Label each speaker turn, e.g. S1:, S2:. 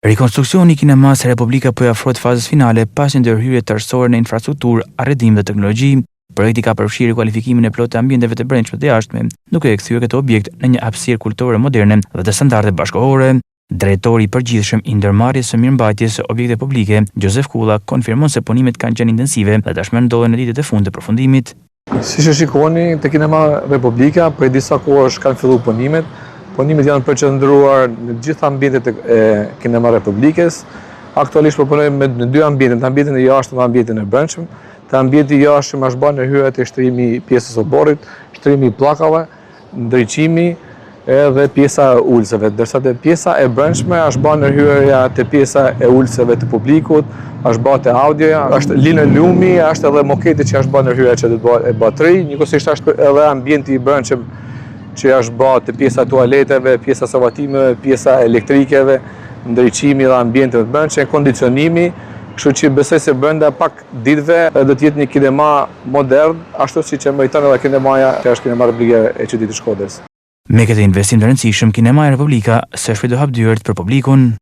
S1: Rekonstruksioni i kinemas Republika po i afrohet fazës finale pas një ndërhyrje tërësore në infrastrukturë, arredim dhe teknologji. Projekti ka përfshirë kualifikimin e plotë të ambienteve të brendshme të jashtme, duke e kthyer këtë objekt në një hapësirë kulturore moderne dhe të standarde bashkëkohore. Drejtori i përgjithshëm i ndërmarrjes së mirëmbajtjes së objekteve publike, Josef Kulla, konfirmon se punimet kanë qenë intensive dhe tashmë ndodhen në ditët e fundit të përfundimit.
S2: Siç e shikoni, te kinema Republika për disa kohësh kanë filluar punimet. Punimet janë përqendruar në gjitha ambientet e kinema Republikës. Aktualisht po punojmë në dy ambiente, ambientin e jashtëm dhe ambientin e brendshëm. Te ambienti i jashtëm është bërë hyrja te shtrimi i pjesës së oborrit, shtrimi i pllakave, ndriçimi edhe pjesa e ulëseve, ndërsa te pjesa e brendshme është bërë hyrja te pjesa e ulëseve të publikut, është bërë te audioja, është linoleumi, është edhe moketi që është bërë hyrja që do të bëhet tri, njëkohësisht është edhe ambienti i brendshëm që është bërë te pjesa tualeteve, pjesa savatimeve, pjesa elektrikeve, ndriçimi dhe ambientet të brendshëm, kondicionimi, kështu që besoj se brenda pak ditëve do të jetë një kinema modern, ashtu siç e meriton edhe kinemaja që është kinema Republike e qytetit të Shkodrës.
S1: Me këtë investim të rëndësishëm, kinemaja Republika s'është do hap dyert për publikun.